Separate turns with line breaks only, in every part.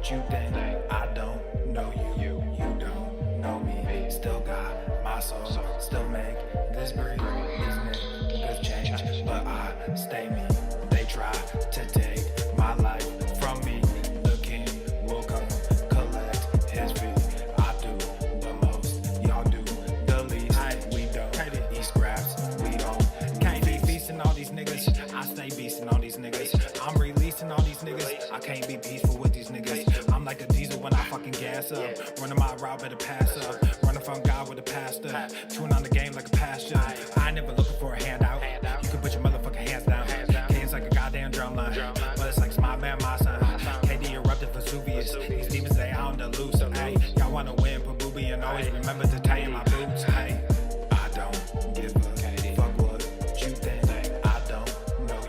what you think. I don't know you don't know me. Still got my soul, still make this breathe. These niggas change, but I stay me. They try to take my life from me. The king will come collect his fee. I do the most, y'all do the least. We don't eat scraps, we don't. Can't be feasting all these niggas. I stay beasting all these niggas. I'm releasing all these niggas. I can't be peaceful with these niggas. I'm like a diesel when I fucking gas up. Running my route, better pass up. Running from God with a pastor. Chewing on the game like a pasture. I ain't never looking for a handout. You can put your motherfucking hands down. K is like a goddamn drum line. But it's like my man, my son. KD erupted Vesuvius. These demons, they out on the loose. Hey, y'all wanna win, put booby and always remember to tie in my boots. Hey, I don't give a fuck what you think. I don't know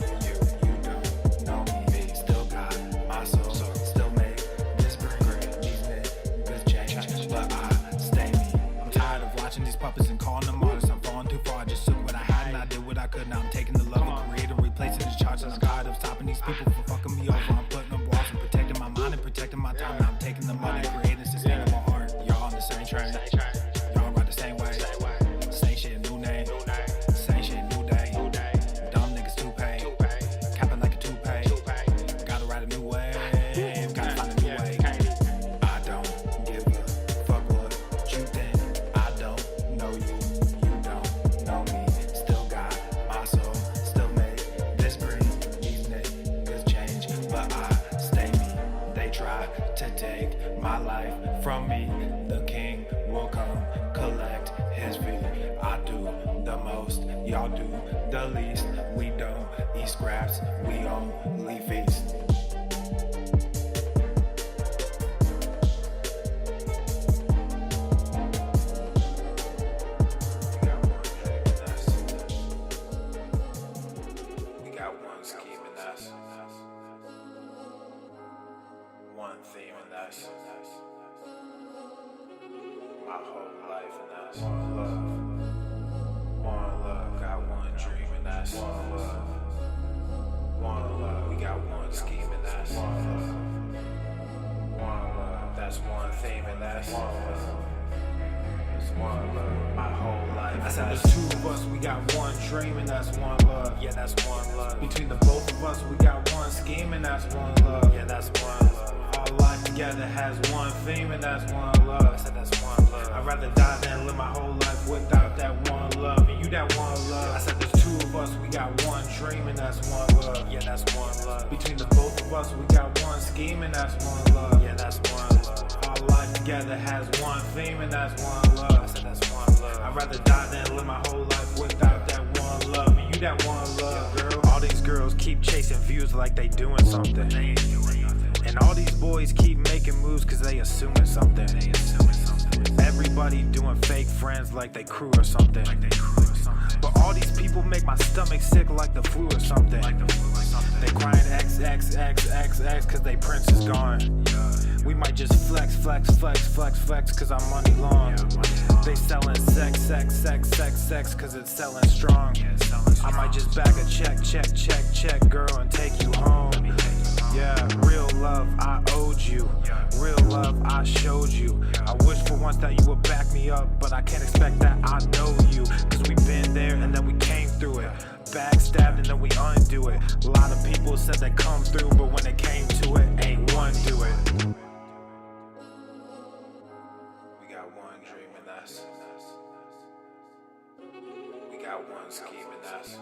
you don't know me. Still got my soul, still make this breathe. These niggas change, but I stay me. I'm tired of watching these puppets and calling them artists. I'm falling too far, I just took what I had and I did what I could. Now I'm taking the love and creator, replacing the charts. I'm tired of stopping these people from fucking me over. I'm putting up walls and protecting my mind and protecting my time. Now I'm taking the money, creating sustainable art. Y'all on the same train, y'all ride the same way. Same shit, new name. Same shit, new day. Dumb niggas too paid. Capping like a toupee. Gotta ride a new wave. Gotta find a new way. I don't give a fuck what you think. I don't know you don't know me. Still got my soul, still make this breathe. These niggas change, but I stay me. They try to take my life from me. The king will come collect his fee. I do the most, y'all do the least. We don't eat scraps, we only feast. We got one scheme and that's one theme and that's my whole life and that's one love. One love, got one dream and that's one love. One love, we got one scheme and that's one love. One love, that's one theme and that's one love. It's one love, my whole life. I said there's two of us, we got one dream and that's one love. Yeah, that's one love. Between the both of us, we got one scheme and that's one love. Yeah, that's one love. Our life together has one theme and that's one love. I said that's one love. I'd rather die than live my whole life without that one love. And you that one love. I said there's two of us, we got one dream and that's one love. Yeah, that's one love. Between the both of us, we got one scheme and that's one love. Yeah, that's one love. Our life together has one theme and that's one love. I said that's one love. I'd rather die than live my whole life without that one love. And you that one love, girl. All these girls keep chasing views like they doing something. They ain't doing nothing. And all these boys keep making moves cause they assuming something. Everybody doing fake friends like they crew or something. But all these people make my stomach sick like the flu or something. They crying X, X, X, X, X cause they prince is gone. We might just flex, flex, flex, flex, flex cause I'm money long. They selling sex, sex, sex, sex, sex cause it's selling strong. I might just bag a check, check, check, check, girl and take you home. Yeah, real love, I owed you. Real love, I showed you. I wish for once that you would back me up, but I can't expect that I know you. Cause we been there and then we came through it. Backstabbed and then we undo it. A lot of people said they come through, but when it came to it, ain't one do it. We got one dream and that's. We got one scheme and that's.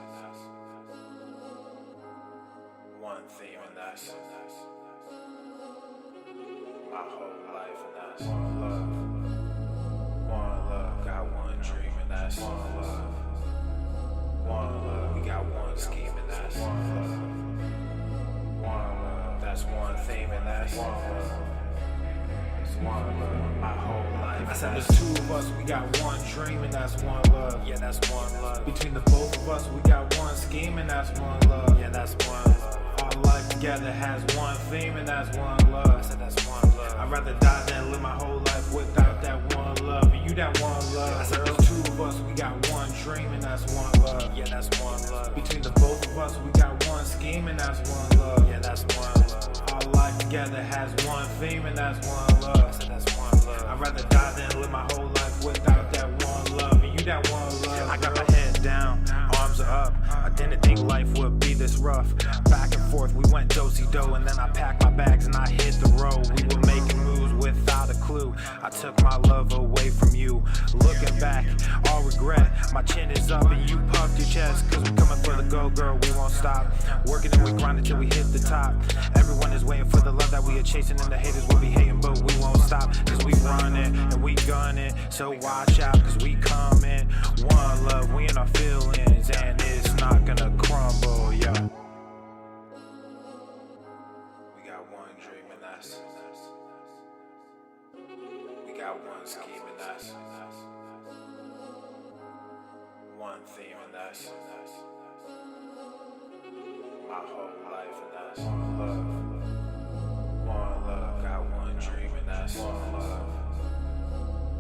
One theme and that's my whole life and that's one love. One love, got one dream and that's one love. One love, we got one scheme and that's one love. One love, that's one theme and that's one love. It's one love, my whole life. I said there's two of us, we got one dream and that's one love. Yeah, that's one love. Between the both of us, we got one scheme and that's one love. Yeah, that's one love. Our life together has one theme and that's one love. I said that's one love. I'd rather die than live my whole life without that one love. And you that one love. I said there's two of us, we got one dream and that's one love. Yeah, that's one love. Between the both of us, we got one scheme and that's one love. Yeah, that's one love. Our life life together has one theme, and that's one love. I said that's one love. I'd rather die than live my whole life without that one love. And you that one love. I got my head down, arms are up. I didn't think life would be this rough. Back and forth, we went do-si-do, and then I packed my bags and I hit the road. We were making moves without a clue. I took my love away from you. Looking back, all regret. My chin is up and you puffed your chest. Cause we're coming for the go, girl, we won't stop. Working and we grind until we hit the top. Everyone is waiting for the love that we are chasing, and the haters will be hating, but we won't stop. Cause we running and we gunning. So watch out, cause we coming. One love, we in our feelings, and it's not gonna crumble, yeah. We got one dream and that's. We got one scheme and that's. One theme and that's. My whole life and that's. One love. One love. Got one dream and that's. One love.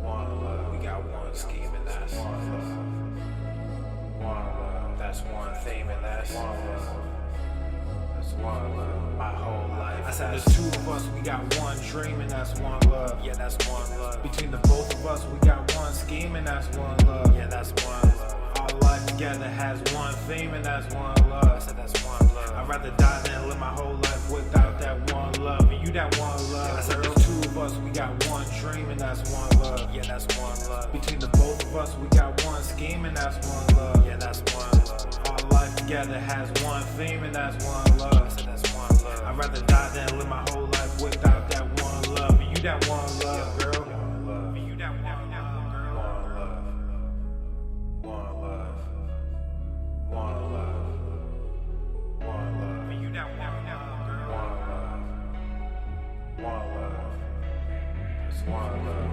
One love. We got one scheme and that's. One love. One love. That's one theme and that's. One love. That's one love. My whole life. I said there's two of us, we got one dream and that's one love. Yeah, that's one love. Between the both of us, we got one scheme and that's one love. Yeah, that's one love. Our life together has one theme and that's one love. I said that's one love. I'd rather die than live my whole life without that one love. And you that one love. Yeah, I said there's two of us, we got one dream and that's one love. Yeah, that's one love. Between the both of us, we got one scheme and that's one love. Yeah, that's one love. Our life together has one theme and that's one love. I said that's one love. I'd rather die than live my whole life without that one love. And you that one love, girl. And you that one love, girl. One love. One love. One love. And you that one love, girl. One love. One love. It's one love.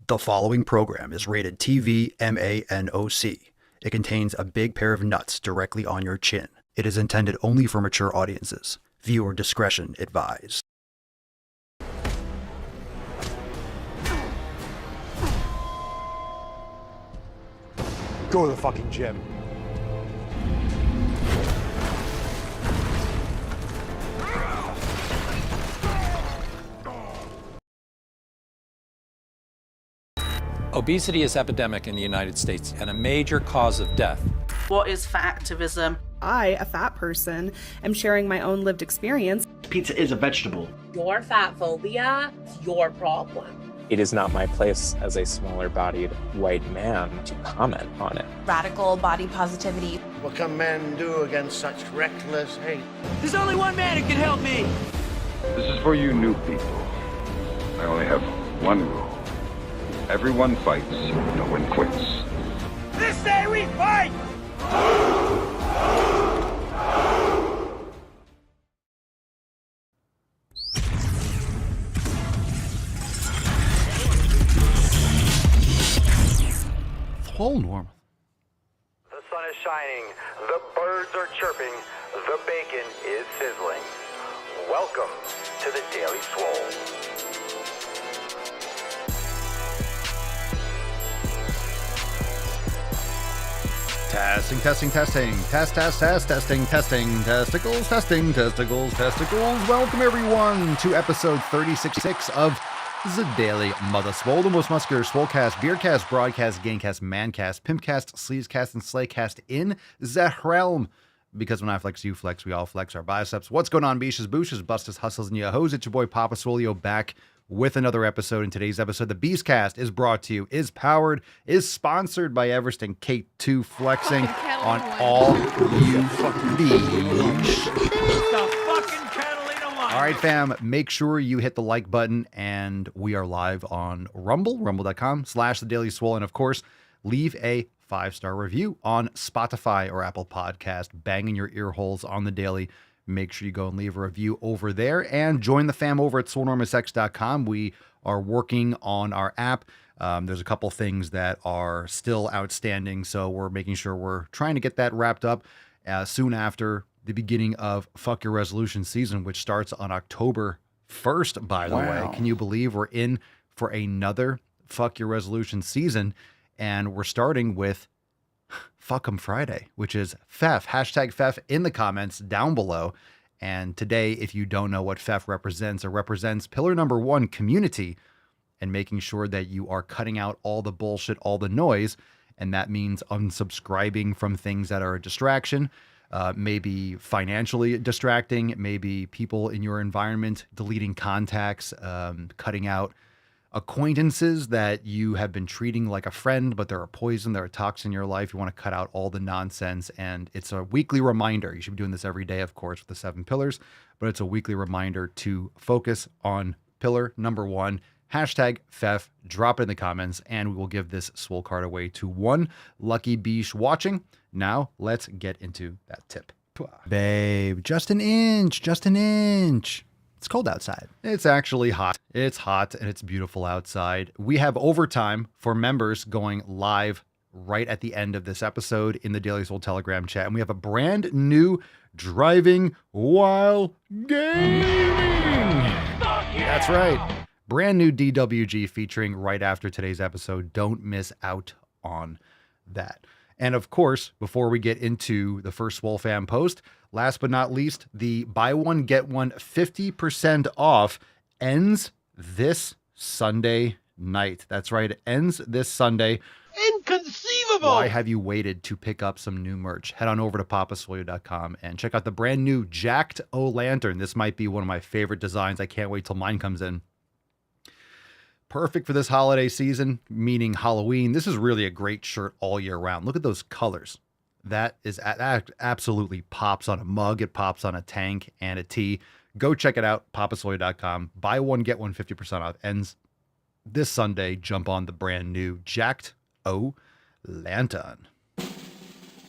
The following program is rated TV MANOC. It contains a big pair of nuts directly on your chin. It is intended only for mature audiences. Viewer discretion advised.
Go to the fucking gym.
Obesity is epidemic in the United States and a major cause of death.
What is fat activism?
I, a fat person, am sharing my own lived experience.
Pizza is a vegetable.
Your fat phobia is your problem.
It is not my place as a smaller-bodied white man to comment on it.
Radical body positivity.
What can men do against such reckless hate?
There's only one man who can help me.
This is for you new people. I only have one rule. Everyone fights, no one quits.
This day we fight!
Whole normal.
The sun is shining, the birds are chirping, the bacon is sizzling. Welcome to the Daily Swole.
Testing. Testing, testicles. Welcome everyone to episode 36 of the Daily Mother Swole, the most muscular swolecast, beercast, broadcast, gaincast, mancast, pimpcast, sleazecast, and slaycast in the realm. Because when I flex, you flex, we all flex our biceps. What's going on, beaches, booshes, bustas, hustles, and yahos? It's your boy Papa Swolio back with another episode. In today's episode, the Beastcast is brought to you, is powered, is sponsored by Everest and Kate 2 flexing on all you beach.
The fucking Catalina one.
All right, fam, make sure you hit the like button, and we are live on Rumble, rumble.com/The Daily Swole. And of course, leave a 5-star review on Spotify or Apple Podcast, banging your ear holes on the daily. Make sure you go and leave a review over there and join the fam over at swolenormousx.com. We are working on our app. There's a couple things that are still outstanding, so we're making sure we're trying to get that wrapped up soon after the beginning of Fuck Your Resolution season, which starts on October 1st, by the way. Can you believe we're in for another Fuck Your Resolution season? And we're starting with Fuck 'em Friday, which is FEF, hashtag FEF in the comments down below. And today, if you don't know what FEF represents, it represents pillar number 1, community, and making sure that you are cutting out all the bullshit, all the noise. And that means unsubscribing from things that are a distraction, maybe financially distracting, maybe people in your environment, deleting contacts, cutting out acquaintances that you have been treating like a friend, but they're a poison, they're a toxin in your life. You want to cut out all the nonsense. And it's a weekly reminder. You should be doing this every day, of course, with the 7 pillars, but it's a weekly reminder to focus on pillar number 1, hashtag FEF. Drop it in the comments, and we will give this swole card away to one lucky beesh watching. Now, let's get into that tip. Babe, just an inch, just an inch. It's cold outside. It's actually hot. It's hot and it's beautiful outside. We have overtime for members going live right at the end of this episode in the Daily Swole Telegram chat. And we have a brand new driving while gaming. That's right. Brand new DWG featuring right after today's episode. Don't miss out on that. And of course, before we get into the first Swole Fam post, last but not least, the buy one, get one 50% off ends this Sunday night. That's right. It ends this Sunday.
Inconceivable!
Why have you waited to pick up some new merch? Head on over to papaswolio.com and check out the brand new Jacked O Lantern. This might be one of my favorite designs. I can't wait till mine comes in. Perfect for this holiday season, meaning Halloween. This is really a great shirt all year round. Look at those colors. That absolutely pops on a mug. It pops on a tank and a tee. Go check it out, papaswolio.com. Buy one, get one 50% off. Ends this Sunday. Jump on the brand new Jacked O Lantern.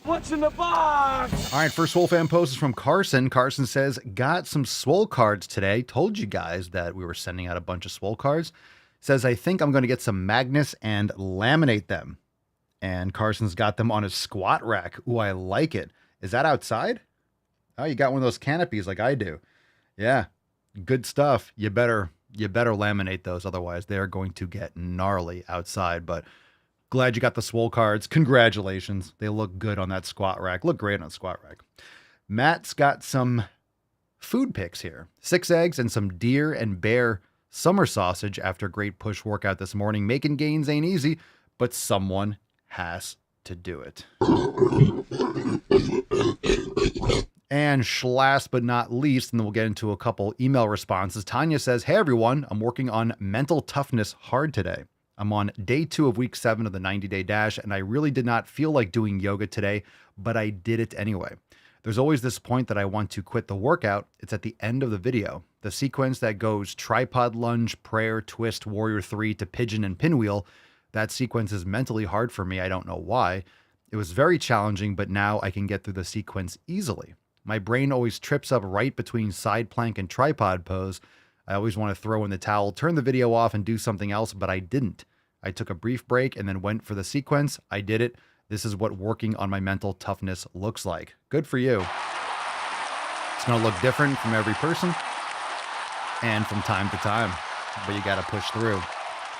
What's in the box?
All right, first Swole Fan post is from Carson. Carson says, got some Swole cards today. Told you guys that we were sending out a bunch of Swole cards. Says, I think I'm going to get some magnets and laminate them. And Carson's got them on his squat rack. Ooh, I like it. Is that outside? Oh, you got one of those canopies like I do. Yeah, good stuff. You better laminate those. Otherwise, they're going to get gnarly outside. But glad you got the Swole cards. Congratulations. They look good on that squat rack. Look great on the squat rack. Matt's got some food picks here. 6 eggs and some deer and bear summer sausage after a great push workout this morning. Making gains ain't easy, but someone has to do it. And last but not least, and then we'll get into a couple email responses. Tanya says, hey everyone, I'm working on mental toughness hard today. I'm on day 2 of week 7 of the 90-day dash, and I really did not feel like doing yoga today, but I did it anyway. There's always this point that I want to quit the workout. It's at the end of the video. The sequence that goes tripod lunge, prayer, twist, warrior 3 to pigeon and pinwheel. That sequence is mentally hard for me. I don't know why. It was very challenging, but now I can get through the sequence easily. My brain always trips up right between side plank and tripod pose. I always want to throw in the towel, turn the video off and do something else, but I didn't. I took a brief break and then went for the sequence. I did it. This is what working on my mental toughness looks like. Good for you. It's going to look different from every person and from time to time, but you got to push through.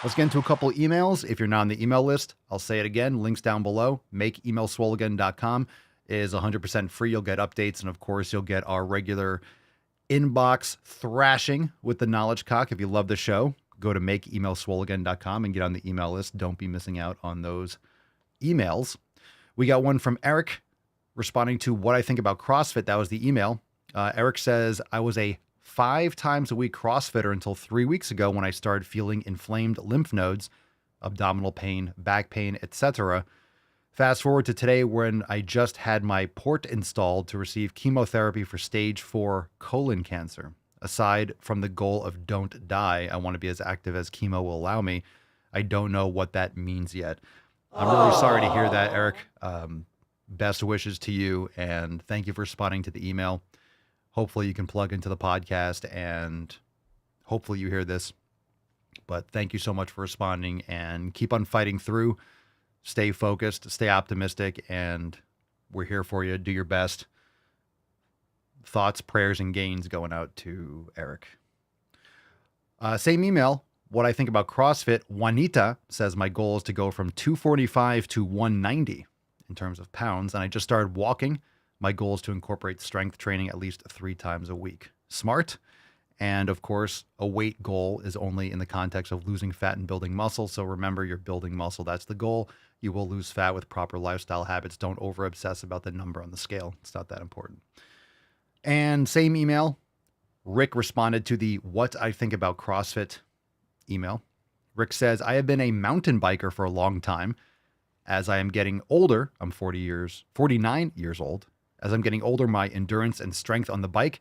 Let's get into a couple emails. If you're not on the email list, I'll say it again. Links down below. MakeEmailSwoleAgain.com is 100% free. You'll get updates, and of course, you'll get our regular inbox thrashing with the knowledge cock. If you love the show, go to MakeEmailSwoleAgain.com and get on the email list. Don't be missing out on those emails. We got one from Eric responding to what I think about CrossFit. That was the email. Eric says, I was a 5 times a week CrossFitter until 3 weeks ago when I started feeling inflamed lymph nodes, abdominal pain, back pain, etc. Fast forward to today when I just had my port installed to receive chemotherapy for stage 4 colon cancer. Aside from the goal of don't die, I want to be as active as chemo will allow me. I don't know what that means yet. I'm really sorry to hear that, Eric. Best wishes to you, and thank you for responding to the email. Hopefully you can plug into the podcast, and hopefully you hear this. But thank you so much for responding, and keep on fighting through. Stay focused, stay optimistic, and we're here for you. Do your best. Thoughts, prayers, and gains going out to Eric. Same email. What I think about CrossFit. Juanita says my goal is to go from 245 to 190 in terms of pounds. And I just started walking. My goal is to incorporate strength training at least 3 times a week. Smart. And of course, a weight goal is only in the context of losing fat and building muscle. So remember, you're building muscle. That's the goal. You will lose fat with proper lifestyle habits. Don't over obsess about the number on the scale. It's not that important. And same email, Rick responded to the what I think about CrossFit email. Rick says, I have been a mountain biker for a long time. As I am getting older, I'm 49 years old. As I'm getting older, my endurance and strength on the bike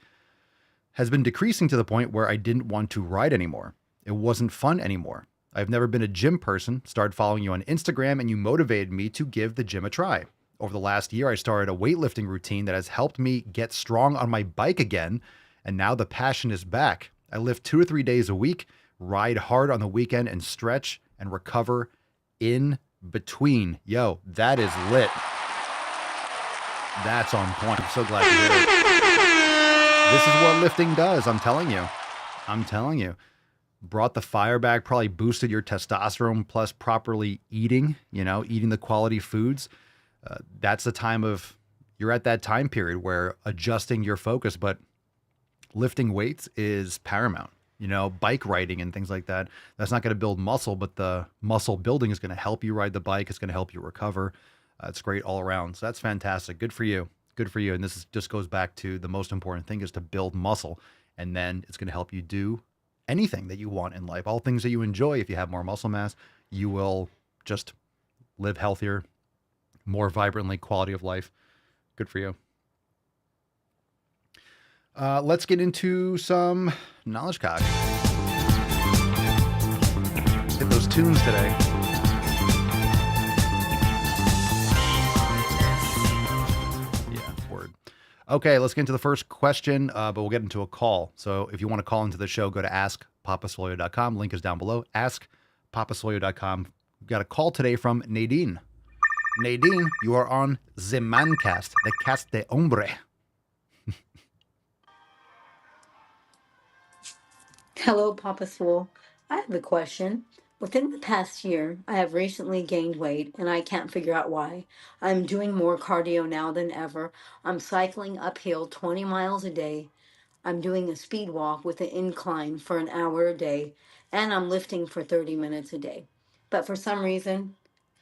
has been decreasing to the point where I didn't want to ride anymore. It wasn't fun anymore. I've never been a gym person, started following you on Instagram, and you motivated me to give the gym a try. Over the last year, I started a weightlifting routine that has helped me get strong on my bike again, and now the passion is back. I lift 2 or 3 days a week, ride hard on the weekend, and stretch and recover in between. Yo, that is lit. That's on point. I'm so glad to hear it. This is what lifting does. I'm telling you. Brought the fire back, probably boosted your testosterone, plus properly eating the quality foods. That's the time you're at that time period where adjusting your focus, but lifting weights is paramount. Bike riding and things like that. That's not going to build muscle, but the muscle building is going to help you ride the bike. It's going to help you recover. It's great all around. So that's fantastic. Good for you. Good for you. And just goes back to the most important thing is to build muscle. And then it's going to help you do anything that you want in life. All things that you enjoy. If you have more muscle mass, you will just live healthier, more vibrantly, quality of life. Good for you. Let's get into some knowledge cock. Hit those tunes today. Yeah, word. Okay, let's get into the first question, but we'll get into a call. So if you want to call into the show, go to askpapaswolio.com. Link is down below. Askpapaswolio.com. Got a call today from Nadine. Nadine, you are on the Mancast, the Cast de Hombre.
Hello, Papa Swole. I have a question. Within the past year, I have recently gained weight, and I can't figure out why. I'm doing more cardio now than ever. I'm cycling uphill 20 miles a day. I'm doing a speed walk with an incline for an hour a day, and I'm lifting for 30 minutes a day. But for some reason,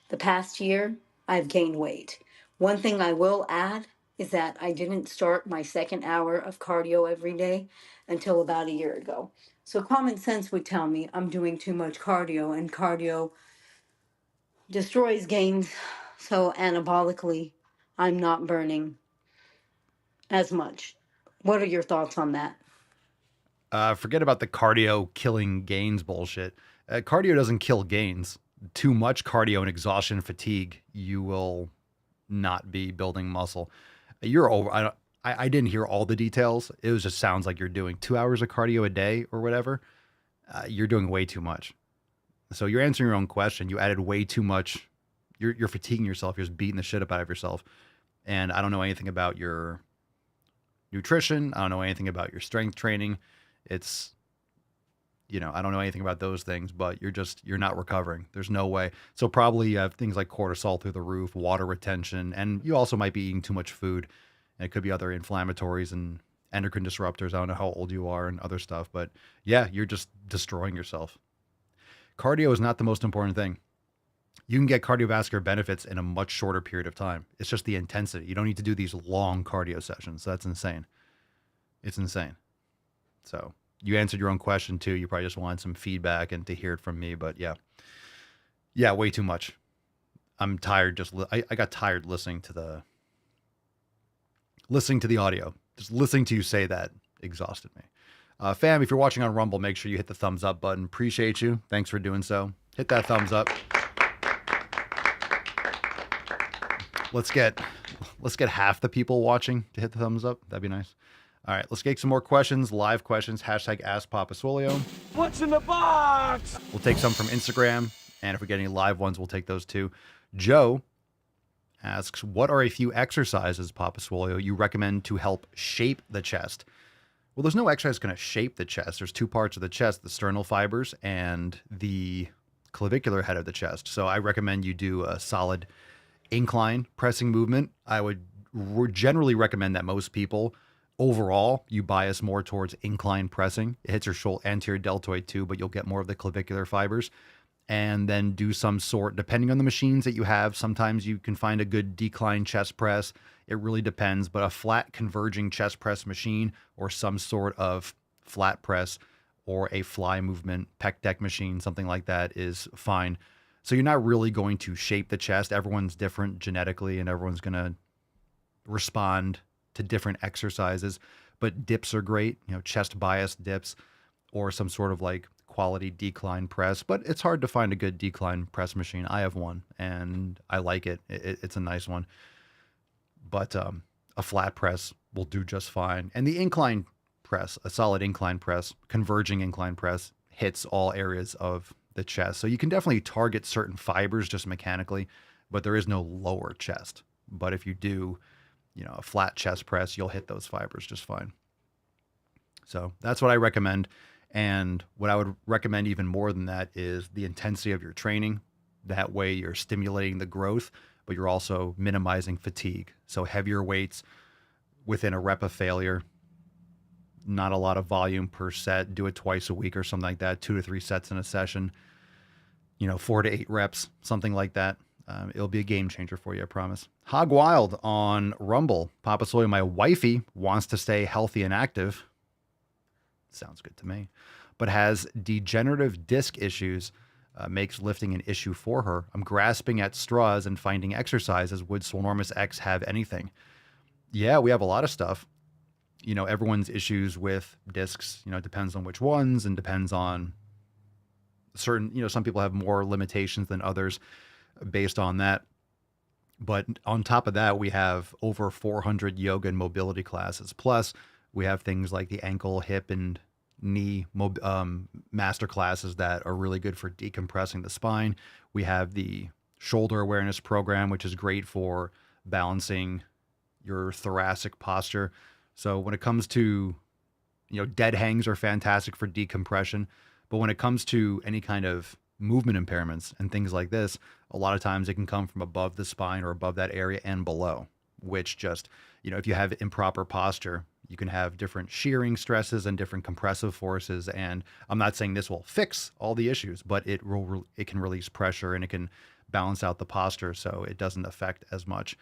the past year, I've gained weight. One thing I will add is that I didn't start my second hour of cardio every day until about a year ago. So common sense would tell me I'm doing too much cardio, and cardio destroys gains. So anabolically, I'm not burning as much. What are your thoughts on that?
Forget about the cardio killing gains bullshit. Cardio doesn't kill gains. Too much cardio and exhaustion, fatigue, you will not be building muscle. You're over. I didn't hear all the details. It was just sounds like you're doing 2 hours of cardio a day or whatever. You're doing way too much. So you're answering your own question. You added way too much. You're fatiguing yourself. You're just beating the shit up out of yourself. And I don't know anything about your nutrition. I don't know anything about your strength training. I don't know anything about those things, but you're not recovering. There's no way. So probably you have things like cortisol through the roof, water retention, and you also might be eating too much food. And it could be other inflammatories and endocrine disruptors. I don't know how old you are and other stuff, but yeah, you're just destroying yourself. Cardio is not the most important thing. You can get cardiovascular benefits in a much shorter period of time. It's just the intensity. You don't need to do these long cardio sessions. That's insane. It's insane. So you answered your own question too. You probably just wanted some feedback and to hear it from me, but yeah, way too much. I'm tired. I got tired listening to the audio. Just listening to you say that exhausted me. Fam, if you're watching on Rumble, make sure you hit the thumbs up button. Appreciate you. Thanks for doing so. Hit that thumbs up. Let's get half the people watching to hit the thumbs up. That'd be nice. All right, let's get some more questions, live questions. Hashtag Ask Papa Swolio.
What's in the box?
We'll take some from Instagram, and if we get any live ones, we'll take those too. Joe asks, what are a few exercises, Papa Swolio, you recommend to help shape the chest? Well, there's no exercise going to shape the chest. There's two parts of the chest, the sternal fibers and the clavicular head of the chest. So I recommend you do a solid incline pressing movement. I would generally recommend that most people, overall, you bias more towards incline pressing. It hits your shoulder, anterior deltoid too, but you'll get more of the clavicular fibers. And then do some sort, depending on the machines that you have, sometimes you can find a good decline chest press. It really depends, but a flat converging chest press machine or some sort of flat press or a fly movement pec deck machine, something like that is fine. So you're not really going to shape the chest. Everyone's different genetically and everyone's going to respond to different exercises, but dips are great, chest bias dips or some sort of like quality decline press, but it's hard to find a good decline press machine. I have one and I like it. It's a nice one, but a flat press will do just fine. And the incline press, a solid incline press, converging incline press, hits all areas of the chest. So you can definitely target certain fibers just mechanically, but there is no lower chest. But if you do, a flat chest press, you'll hit those fibers just fine. So that's what I recommend. And what I would recommend even more than that is the intensity of your training. That way you're stimulating the growth, but you're also minimizing fatigue. So heavier weights within a rep of failure, not a lot of volume per set, do it twice a week or something like that, 2 to 3 sets in a session, 4 to 8 reps, something like that. It'll be a game changer for you, I promise. Hog Wild on Rumble. Papa Swolio, my wifey wants to stay healthy and active. Sounds good to me. But has degenerative disc issues, makes lifting an issue for her. I'm grasping at straws and finding exercises. Would Swolenormous X have anything? Yeah, we have a lot of stuff. Everyone's issues with discs, it depends on which ones and depends on certain, some people have more limitations than others based on that. But on top of that, we have over 400 yoga and mobility classes. Plus, we have things like the ankle, hip, and knee master classes that are really good for decompressing the spine. We have the shoulder awareness program, which is great for balancing your thoracic posture. So when it comes to, dead hangs are fantastic for decompression. But when it comes to any kind of movement impairments and things like this, a lot of times it can come from above the spine or above that area and below, which just, if you have improper posture, you can have different shearing stresses and different compressive forces. And I'm not saying this will fix all the issues, but it can release pressure and it can balance out the posture so it doesn't affect as much.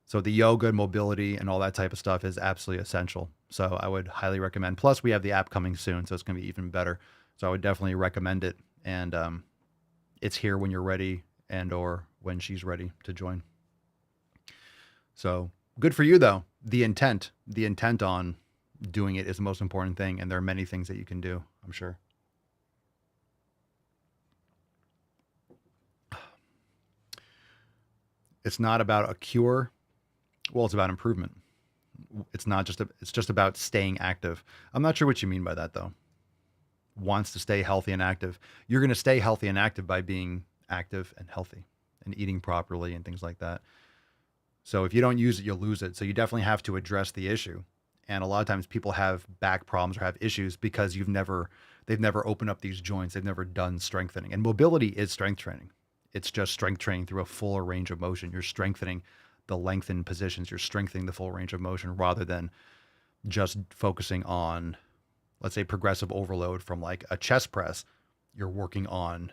So the yoga and mobility and all that type of stuff is absolutely essential. So I would highly recommend. Plus, we have the app coming soon, so it's going to be even better. So I would definitely recommend it. And it's here when you're ready and or when she's ready to join. So good for you, though. The intent on doing it is the most important thing. And there are many things that you can do, I'm sure. It's not about a cure. Well, it's about improvement. It's just about staying active. I'm not sure what you mean by that, though. Wants to stay healthy and active. You're going to stay healthy and active by being active and healthy and eating properly and things like that. So if you don't use it, you'll lose it. So you definitely have to address the issue. And a lot of times people have back problems or have issues because they've never opened up these joints. They've never done strengthening. And mobility is strength training. It's just strength training through a fuller range of motion. You're strengthening the lengthened positions. You're strengthening the full range of motion rather than just focusing on, let's say, progressive overload from like a chest press. You're working on,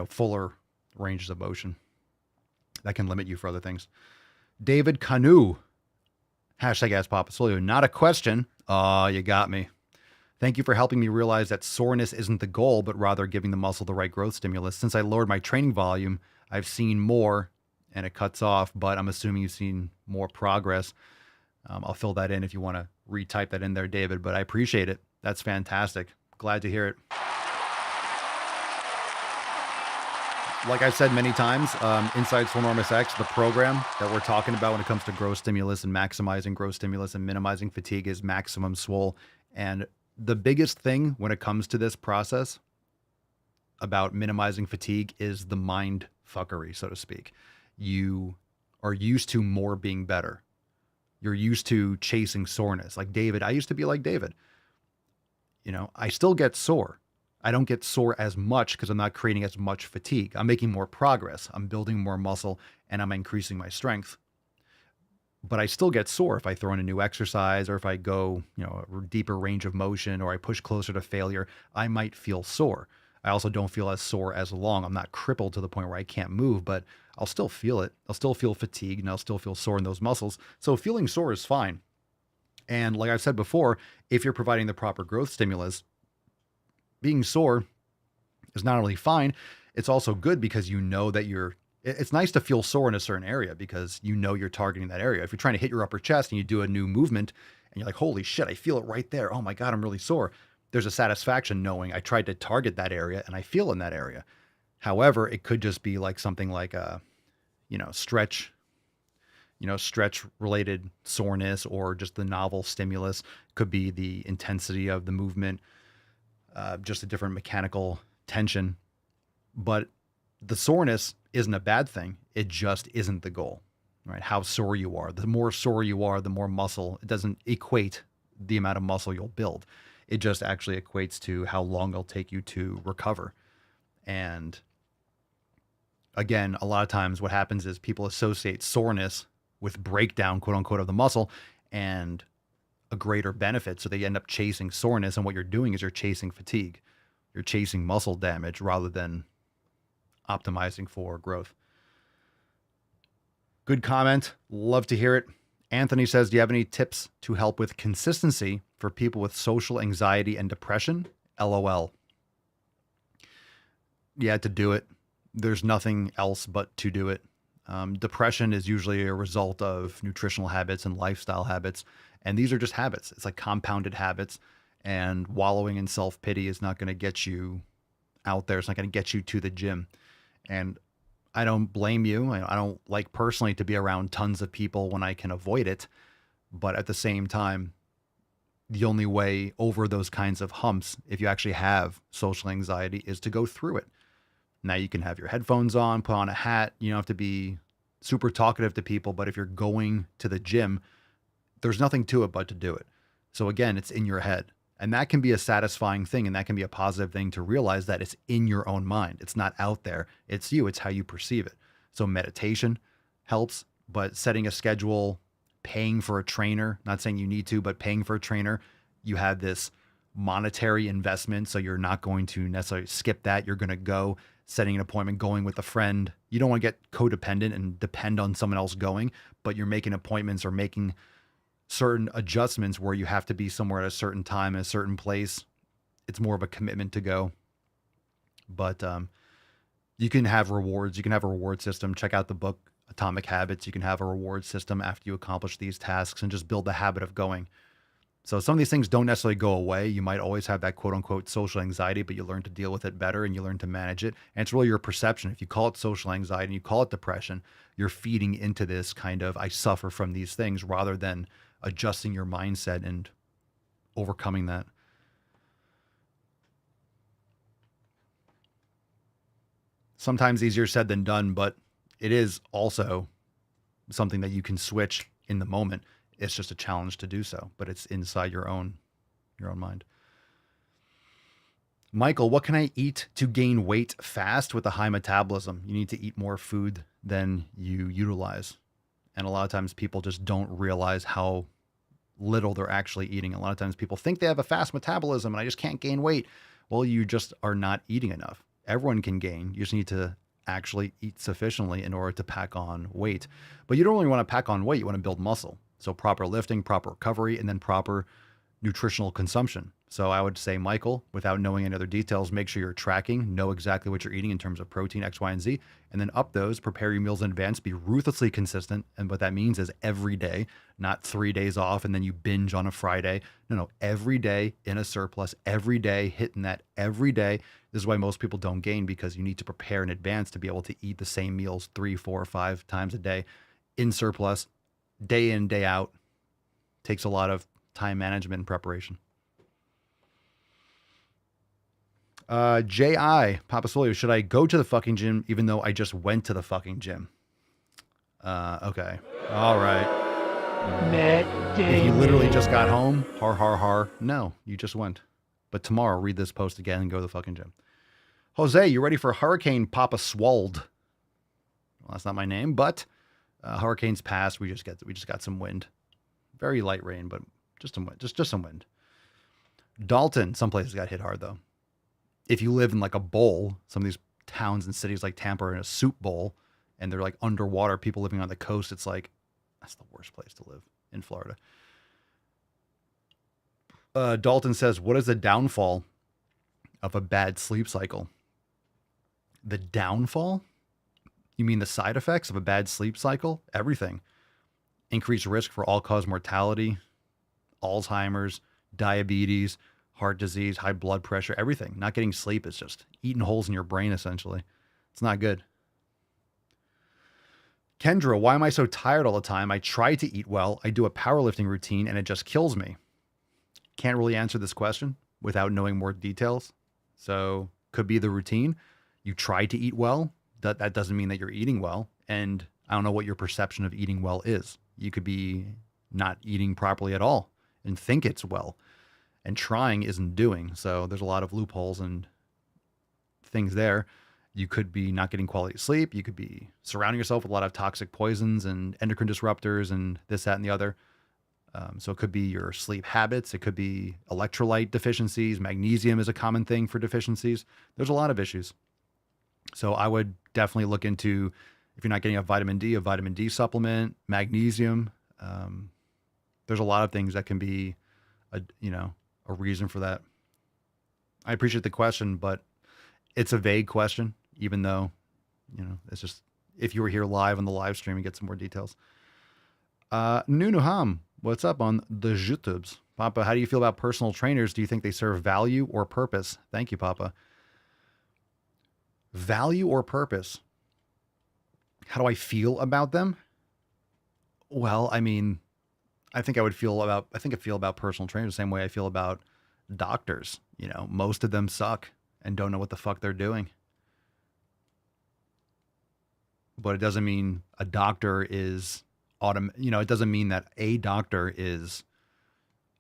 fuller ranges of motion that can limit you for other things. David Canu, hashtag Ask Papa Swolio, not a question. You got me. Thank you for helping me realize that soreness isn't the goal, but rather giving the muscle the right growth stimulus. Since I lowered my training volume, I've seen more, and it cuts off, but I'm assuming you've seen more progress. I'll fill that in if you want to retype that in there, David, but I appreciate it. That's fantastic. Glad to hear it. Like I've said many times, Inside Swolenormous X, the program that we're talking about when it comes to growth stimulus and maximizing growth stimulus and minimizing fatigue is Maximum Swole. And the biggest thing when it comes to this process about minimizing fatigue is the mind fuckery, so to speak. You are used to more being better. You're used to chasing soreness. Like David, I used to be like David. You know, I still get sore. I don't get sore as much because I'm not creating as much fatigue. I'm making more progress. I'm building more muscle and I'm increasing my strength. But I still get sore if I throw in a new exercise or if I go, a deeper range of motion or I push closer to failure, I might feel sore. I also don't feel as sore as long. I'm not crippled to the point where I can't move, but I'll still feel it. I'll still feel fatigued and I'll still feel sore in those muscles. So feeling sore is fine. And like I've said before, if you're providing the proper growth stimulus, being sore is not only fine, it's also good because you know that it's nice to feel sore in a certain area because you know you're targeting that area. If you're trying to hit your upper chest and you do a new movement and you're like, holy shit, I feel it right there. Oh my God, I'm really sore. There's a satisfaction knowing I tried to target that area and I feel in that area. However, it could just be like something like a, stretch related soreness or just the novel stimulus. Could be the intensity of the movement, just a different mechanical tension. But the soreness isn't a bad thing. It just isn't the goal, right? How sore you are. The more sore you are, the more muscle. It doesn't equate the amount of muscle you'll build. It just actually equates to how long it'll take you to recover. And again, a lot of times what happens is people associate soreness with breakdown, quote unquote, of the muscle and a greater benefit. So they end up chasing soreness. And what you're doing is you're chasing fatigue. You're chasing muscle damage rather than optimizing for growth. Good comment. Love to hear it. Anthony says, do you have any tips to help with consistency for people with social anxiety and depression? LOL. Yeah, to do it. There's nothing else but to do it. Depression is usually a result of nutritional habits and lifestyle habits. And these are just habits. It's like compounded habits. And wallowing in self-pity is not going to get you out there. It's not going to get you to the gym. And I don't blame you. I don't like personally to be around tons of people when I can avoid it. But at the same time, the only way over those kinds of humps, if you actually have social anxiety, is to go through it. Now you can have your headphones on, put on a hat. You don't have to be super talkative to people. But if you're going to the gym, there's nothing to it but to do it. So again, it's in your head. And that can be a satisfying thing. And that can be a positive thing to realize that it's in your own mind. It's not out there. It's you. It's how you perceive it. So meditation helps, but setting a schedule, paying for a trainer, not saying you need to, but paying for a trainer, you have this monetary investment. So you're not going to necessarily skip that. You're going to go, setting an appointment, going with a friend. You don't want to get codependent and depend on someone else going, but you're making appointments or making certain adjustments where you have to be somewhere at a certain time, in a certain place. It's more of a commitment to go. But you can have rewards. You can have a reward system. Check out the book, Atomic Habits. You can have a reward system after you accomplish these tasks and just build the habit of going. So some of these things don't necessarily go away. You might always have that quote unquote social anxiety, but you learn to deal with it better and you learn to manage it. And it's really your perception. If you call it social anxiety and you call it depression, you're feeding into this kind of, I suffer from these things, rather than adjusting your mindset and overcoming that. Sometimes easier said than done, but it is also something that you can switch in the moment. It's just a challenge to do so, but it's inside your own mind. Michael, what can I eat to gain weight fast with a high metabolism? You need to eat more food than you utilize. And a lot of times people just don't realize how little they're actually eating. A lot of times people think they have a fast metabolism and I just can't gain weight. Well, you just are not eating enough. Everyone can gain. You just need to actually eat sufficiently in order to pack on weight. But you don't really want to pack on weight. You want to build muscle. So proper lifting, proper recovery, and then proper nutritional consumption. So I would say, Michael, without knowing any other details, make sure you're tracking, know exactly what you're eating in terms of protein, X, Y, and Z, and then up those, prepare your meals in advance, be ruthlessly consistent. And what that means is every day, not 3 days off and then you binge on a Friday. No, every day in a surplus, every day hitting that every day. This is why most people don't gain, because you need to prepare in advance to be able to eat the same meals 3, 4, 5 times a day in surplus, day in, day out. Takes a lot of time management and preparation. J.I. Papasolio, should I go to the fucking gym even though I just went to the fucking gym? Okay. All right. If you literally just got home, har, har, har. No, you just went. But tomorrow, read this post again and go to the fucking gym. Jose, you ready for Hurricane Papa Swold? Well, that's not my name, but hurricanes passed. We just got some wind. Very light rain, but just some wind. Just some wind. Dalton, some places got hit hard though. If you live in like a bowl, some of these towns and cities like Tampa are in a soup bowl and they're like underwater, people living on the coast, it's like, that's the worst place to live in Florida. Dalton says, what is the downfall of a bad sleep cycle? The downfall? You mean the side effects of a bad sleep cycle? Everything. Increased risk for all-cause mortality, Alzheimer's, diabetes, heart disease, high blood pressure, everything. Not getting sleep is just eating holes in your brain, essentially. It's not good. Kendra, why am I so tired all the time? I try to eat well. I do a powerlifting routine and it just kills me. Can't really answer this question without knowing more details. So could be the routine. You try to eat well. That doesn't mean that you're eating well. And I don't know what your perception of eating well is. You could be not eating properly at all and think it's well. And trying isn't doing. So there's a lot of loopholes and things there. You could be not getting quality sleep. You could be surrounding yourself with a lot of toxic poisons and endocrine disruptors and this, that, and the other. So it could be your sleep habits. It could be electrolyte deficiencies. Magnesium is a common thing for deficiencies. There's a lot of issues. So I would definitely look into, if you're not getting a vitamin D supplement, magnesium. There's a lot of things that can be, a reason for that. I appreciate the question, but it's a vague question, even though, it's just, if you were here live on the live stream and get some more details. Nunuham, what's up on the YouTubes? Papa, how do you feel about personal trainers? Do you think they serve value or purpose? Thank you, Papa. Value or purpose? How do I feel about them? Well, I mean, I think I feel about personal trainers the same way I feel about doctors. Most of them suck and don't know what the fuck they're doing. But it doesn't mean a doctor is it doesn't mean that a doctor is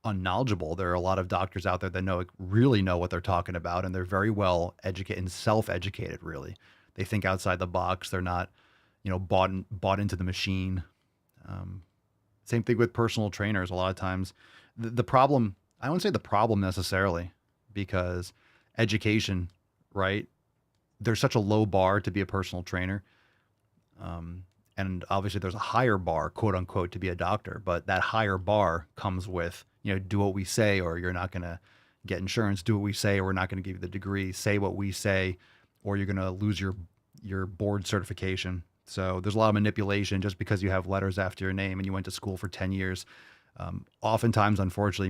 unknowledgeable. There are a lot of doctors out there that really know what they're talking about, and they're very well educated and self-educated, really. They think outside the box. They're not, bought into the machine. Same thing with personal trainers. A lot of times the problem, I wouldn't say the problem necessarily, because education, right? There's such a low bar to be a personal trainer. And obviously there's a higher bar, quote unquote, to be a doctor, but that higher bar comes with, do what we say, or you're not going to get insurance. Do what we say, or we're not going to give you the degree. Say what we say, or you're going to lose your board certification. So there's a lot of manipulation just because you have letters after your name and you went to school for 10 years. Oftentimes, unfortunately,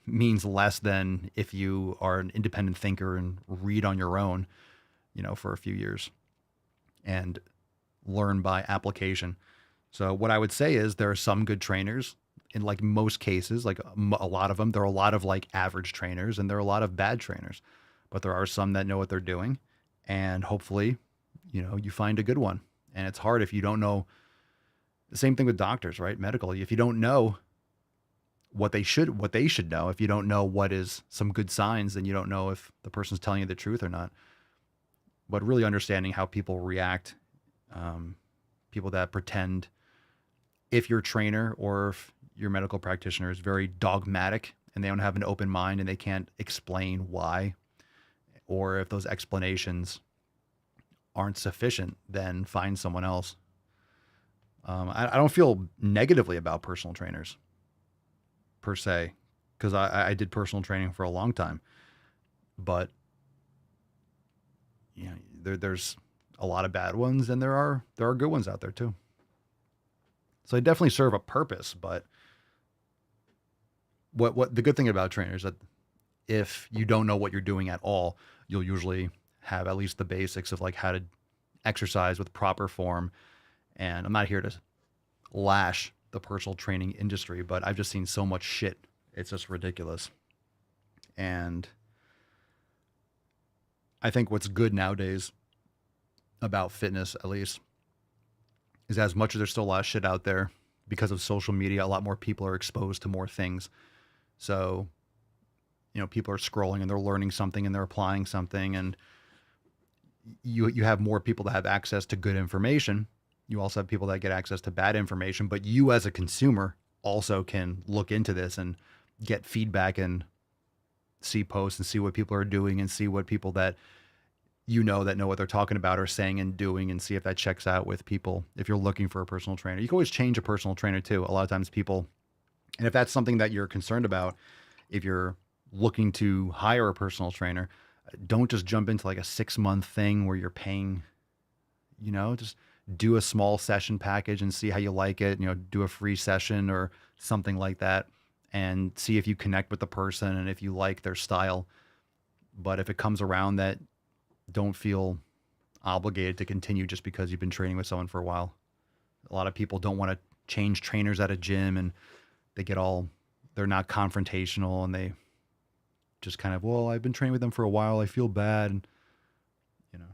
means less than if you are an independent thinker and read on your own, for a few years and learn by application. So what I would say is there are some good trainers in like most cases, like a lot of them. There are a lot of like average trainers and there are a lot of bad trainers, but there are some that know what they're doing, and hopefully, you find a good one. And it's hard if you don't know. The same thing with doctors, right? Medical. If you don't know what they should know, if you don't know what is some good signs, then you don't know if the person's telling you the truth or not. But really understanding how people react, people that pretend, if your trainer or if your medical practitioner is very dogmatic and they don't have an open mind and they can't explain why, or if those explanations aren't sufficient, then find someone else. I don't feel negatively about personal trainers per se. because I did personal training for a long time, but you know, there's a lot of bad ones and there are good ones out there too. So they definitely serve a purpose, but what the good thing about trainers is that if you don't know what you're doing at all, you'll usually have at least the basics of like how to exercise with proper form. And I'm not here to lash the personal training industry, but I've just seen so much shit. It's just ridiculous. And I think what's good nowadays about fitness, at least, is as much as there's still a lot of shit out there because of social media, a lot more people are exposed to more things. So, you know, people are scrolling and they're learning something and they're applying something, and you have more people that have access to good information. You also have people that get access to bad information, but you as a consumer also can look into this and get feedback and see posts and see what people are doing and see what people that you know that know what they're talking about are saying and doing, and see if that checks out with people. If you're looking for a personal trainer, you can always change a personal trainer too. A lot of times people, and if that's something that you're concerned about, if you're looking to hire a personal trainer, don't just jump into like a 6-month thing where you're paying, you know, just do a small session package and see how you like it. You know, do a free session or something like that and see if you connect with the person and if you like their style. But if it comes around that, don't feel obligated to continue just because you've been training with someone for a while. A lot of people don't want to change trainers at a gym, and they're not confrontational, and they just kind of, well, I've been training with them for a while, I feel bad, and, you know.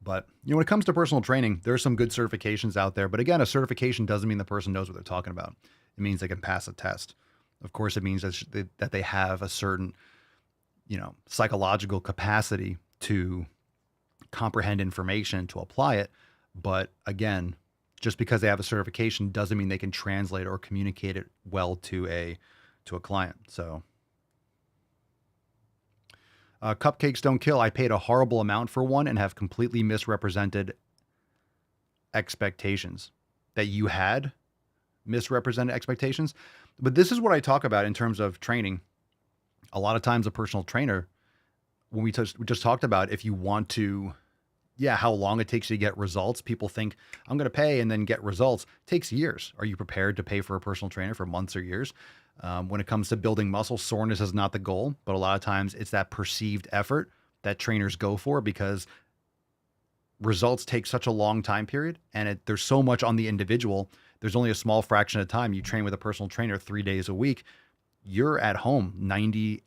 But, you know, when it comes to personal training, there are some good certifications out there. But again, a certification doesn't mean the person knows what they're talking about. It means they can pass a test. Of course, it means that they have a certain, you know, psychological capacity to comprehend information, to apply it. But again, just because they have a certification doesn't mean they can translate or communicate it well to a client. So cupcakes don't kill. I paid a horrible amount for one and have completely misrepresented expectations. That you had misrepresented expectations. But this is what I talk about in terms of training. A lot of times a personal trainer, when we just talked about, if you want to, how long it takes you to get results. People think I'm going to pay and then get results. It takes years. Are you prepared to pay for a personal trainer for months or years? When it comes to building muscle, soreness is not the goal, but a lot of times it's that perceived effort that trainers go for, because results take such a long time period, and there's so much on the individual. There's only a small fraction of time. You train with a personal trainer 3 days a week. You're at home 96%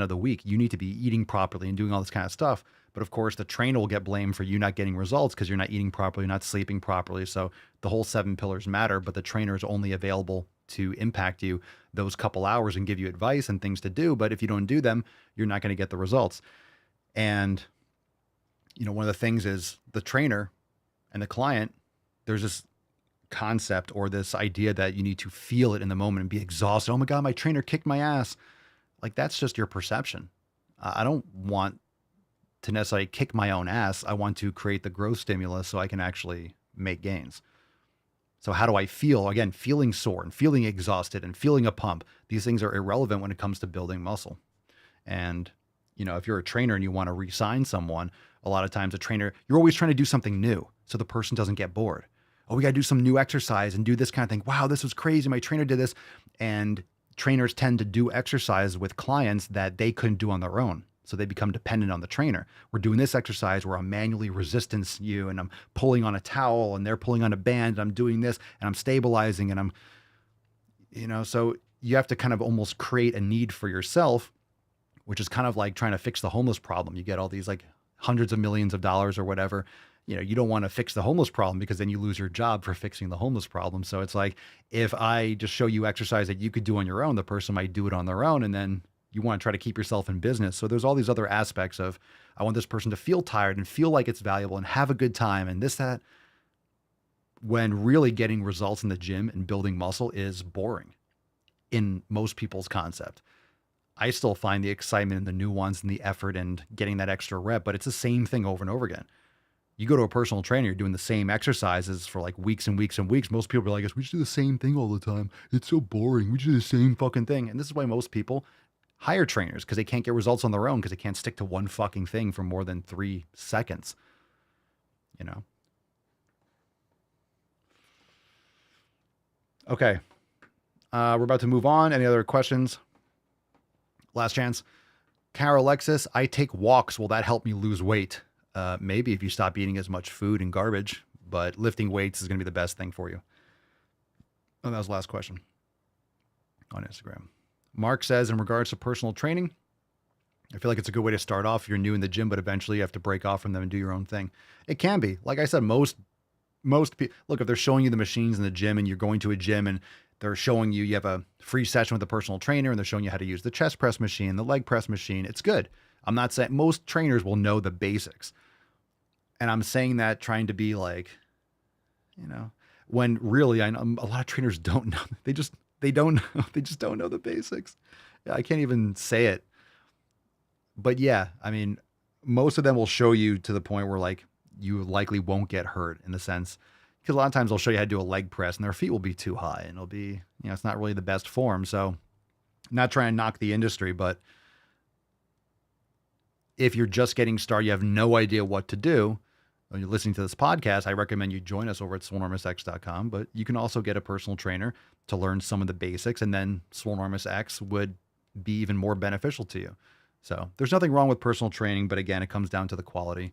of the week. You need to be eating properly and doing all this kind of stuff. But of course, the trainer will get blamed for you not getting results because you're not eating properly, not sleeping properly. So the whole 7 pillars matter, but the trainer is only available to impact you those couple hours and give you advice and things to do. But if you don't do them, you're not going to get the results. And, you know, one of the things is the trainer and the client, there's this concept or this idea that you need to feel it in the moment and be exhausted. Oh my God, my trainer kicked my ass. Like, that's just your perception. I don't want to necessarily kick my own ass. I want to create the growth stimulus so I can actually make gains. So how do I feel? Again, feeling sore and feeling exhausted and feeling a pump. These things are irrelevant when it comes to building muscle. And, you know, if you're a trainer and you want to re-sign someone, a lot of times a trainer, you're always trying to do something new so the person doesn't get bored. Oh, we got to do some new exercise and do this kind of thing. Wow, this was crazy. My trainer did this. And trainers tend to do exercise with clients that they couldn't do on their own. So they become dependent on the trainer. We're doing this exercise where I'm manually resistance you, and I'm pulling on a towel, and they're pulling on a band, and I'm doing this, and I'm stabilizing, and I'm, you know, so you have to kind of almost create a need for yourself, which is kind of like trying to fix the homeless problem. You get all these like hundreds of millions of dollars or whatever. You know, you don't want to fix the homeless problem because then you lose your job for fixing the homeless problem. So it's like, if I just show you exercise that you could do on your own, the person might do it on their own, and then you want to try to keep yourself in business. So there's all these other aspects of, I want this person to feel tired and feel like it's valuable and have a good time and this, that, when really getting results in the gym and building muscle is boring in most people's concept. I still find the excitement in the nuance and the effort and getting that extra rep, but it's the same thing over and over again. You go to a personal trainer, you're doing the same exercises for like weeks and weeks and weeks. Most people are like, we just do the same thing all the time. It's so boring. We just do the same fucking thing. And this is why most people hire trainers, because they can't get results on their own, because they can't stick to one fucking thing for more than 3 seconds. You know? Okay. We're about to move on. Any other questions? Last chance. Carol Alexis, I take walks. Will that help me lose weight? Maybe if you stop eating as much food and garbage, but lifting weights is going to be the best thing for you. Oh, that was the last question on Instagram. Mark says, in regards to personal training, I feel like it's a good way to start off. You're new in the gym, but eventually you have to break off from them and do your own thing. It can be. Like I said, most people, look, if they're showing you the machines in the gym and you're going to a gym and they're showing you have a free session with a personal trainer and they're showing you how to use the chest press machine, the leg press machine, it's good. I'm not saying most trainers will know the basics. And I'm saying that trying to be like, you know, when really I know a lot of trainers don't know. They just don't know. They just don't know the basics. I can't even say it. But yeah, I mean, most of them will show you to the point where like you likely won't get hurt, in the sense, because a lot of times they'll show you how to do a leg press and their feet will be too high and it'll be, you know, it's not really the best form. So I'm not trying to knock the industry, but if you're just getting started, you have no idea what to do, when you're listening to this podcast, I recommend you join us over at swolenormousx.com, but you can also get a personal trainer to learn some of the basics, and then Swolenormous X would be even more beneficial to you. So there's nothing wrong with personal training, but again, it comes down to the quality